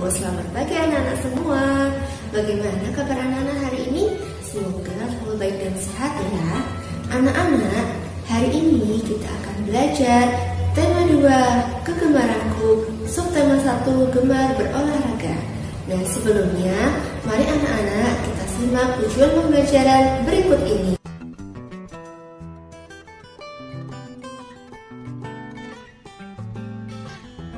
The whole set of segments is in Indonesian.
Selamat pagi anak-anak semua. Bagaimana kabar anak-anak hari ini? Semoga selalu baik dan sehat ya. Anak-anak, hari ini kita akan belajar tema 2, kegemaranku, subtema 1, gemar berolahraga. Nah, sebelumnya mari anak-anak kita simak tujuan pembelajaran berikut ini.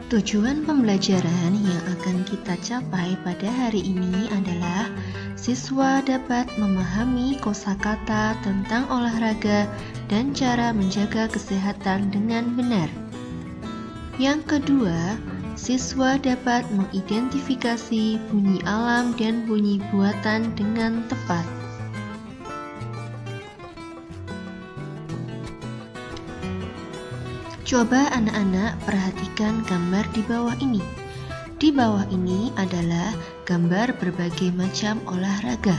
Tujuan pembelajaran yang akan kita capai pada hari ini adalah siswa dapat memahami kosakata tentang olahraga dan cara menjaga kesehatan dengan benar. Yang kedua, siswa dapat mengidentifikasi bunyi alam dan bunyi buatan dengan tepat. Coba anak-anak perhatikan gambar di bawah ini. Di bawah ini adalah gambar berbagai macam olahraga.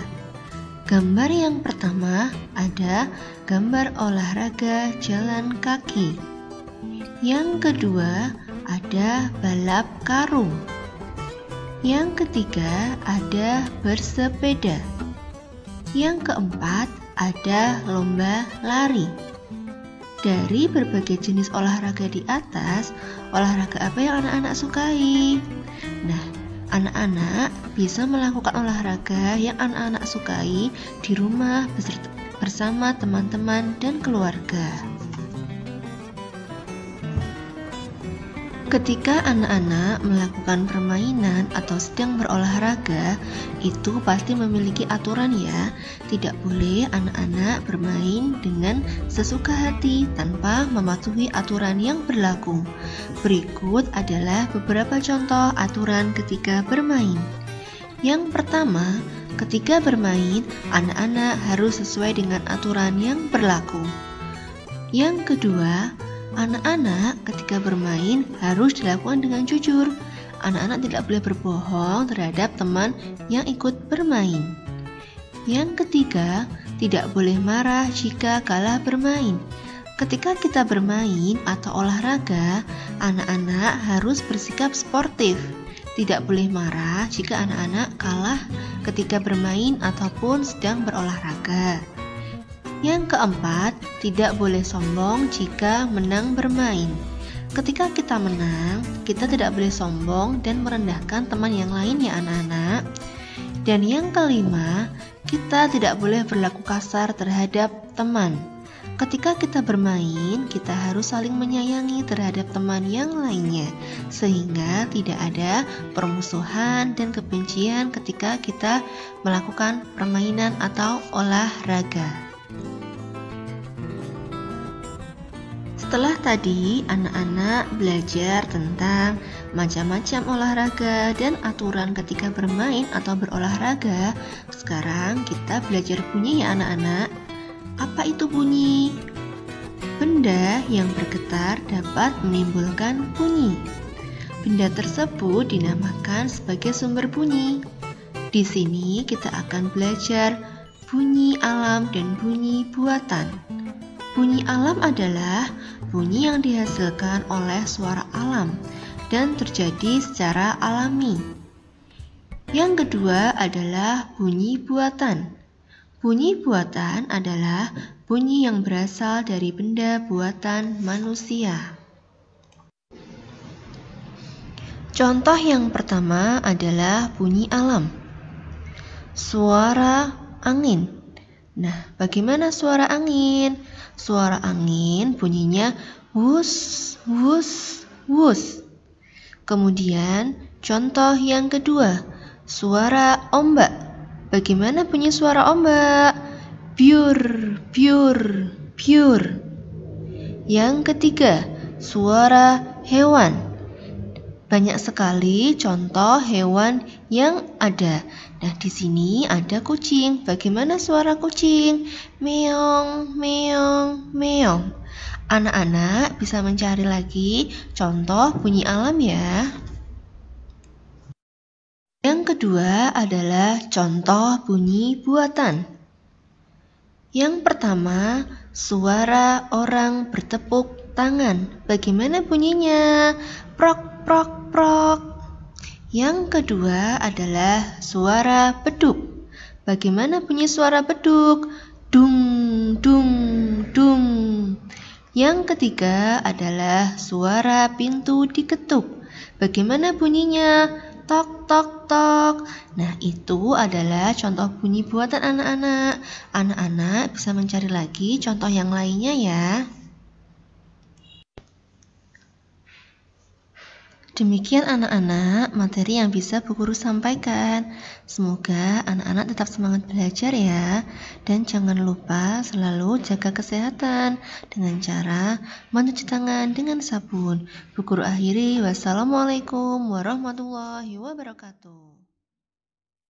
Gambar yang pertama ada gambar olahraga jalan kaki. Yang kedua ada balap karung. Yang ketiga ada bersepeda. Yang keempat ada lomba lari. Dari berbagai jenis olahraga di atas, olahraga apa yang anak-anak sukai? Nah, anak-anak bisa melakukan olahraga yang anak-anak sukai di rumah bersama teman-teman dan keluarga. Ketika anak-anak melakukan permainan atau sedang berolahraga, itu pasti memiliki aturan ya. Tidak boleh anak-anak bermain dengan sesuka hati tanpa mematuhi aturan yang berlaku. Berikut adalah beberapa contoh aturan ketika bermain. Yang pertama, ketika bermain, anak-anak harus sesuai dengan aturan yang berlaku. Yang kedua, anak-anak ketika bermain harus dilakukan dengan jujur. Anak-anak tidak boleh berbohong terhadap teman yang ikut bermain. Yang ketiga, tidak boleh marah jika kalah bermain. Ketika kita bermain atau olahraga, anak-anak harus bersikap sportif. Tidak boleh marah jika anak-anak kalah ketika bermain ataupun sedang berolahraga. Yang keempat, tidak boleh sombong jika menang bermain. Ketika kita menang, kita tidak boleh sombong dan merendahkan teman yang lain ya anak-anak. Dan yang kelima, kita tidak boleh berlaku kasar terhadap teman. Ketika kita bermain, kita harus saling menyayangi terhadap teman yang lainnya, sehingga tidak ada permusuhan dan kebencian ketika kita melakukan permainan atau olahraga. Setelah tadi anak-anak belajar tentang macam-macam olahraga dan aturan ketika bermain atau berolahraga, sekarang kita belajar bunyi ya anak-anak. Apa itu bunyi? Benda yang bergetar dapat menimbulkan bunyi. Benda tersebut dinamakan sebagai sumber bunyi. Di sini kita akan belajar bunyi alam dan bunyi buatan. Bunyi alam adalah bunyi yang dihasilkan oleh suara alam dan terjadi secara alami. Yang kedua adalah bunyi buatan. Bunyi buatan adalah bunyi yang berasal dari benda buatan manusia. Contoh yang pertama adalah bunyi alam. Suara angin. Nah, bagaimana suara angin? Suara angin bunyinya wus, wus, wus. Kemudian contoh yang kedua, suara ombak. Bagaimana bunyi suara ombak? Biur, biur, biur. Yang ketiga, suara hewan. Banyak sekali contoh hewan yang ada. Nah, di sini ada kucing. Bagaimana suara kucing? Meong, meong, meong. Anak-anak bisa mencari lagi contoh bunyi alam ya. Yang kedua adalah contoh bunyi buatan. Yang pertama, suara orang bertepuk tangan. Bagaimana bunyinya? Prok, prok, prok. Yang kedua adalah suara beduk. Bagaimana bunyi suara beduk? Dung, dung, dung. Yang ketiga adalah suara pintu diketuk. Bagaimana bunyinya? Tok, tok, tok. Nah, itu adalah contoh bunyi buatan anak-anak. Anak-anak bisa mencari lagi contoh yang lainnya ya. Demikian anak-anak materi yang bisa Bu Guru sampaikan. Semoga anak-anak tetap semangat belajar ya. Dan jangan lupa selalu jaga kesehatan dengan cara mencuci tangan dengan sabun. Bu Guru akhiri, wassalamualaikum warahmatullahi wabarakatuh.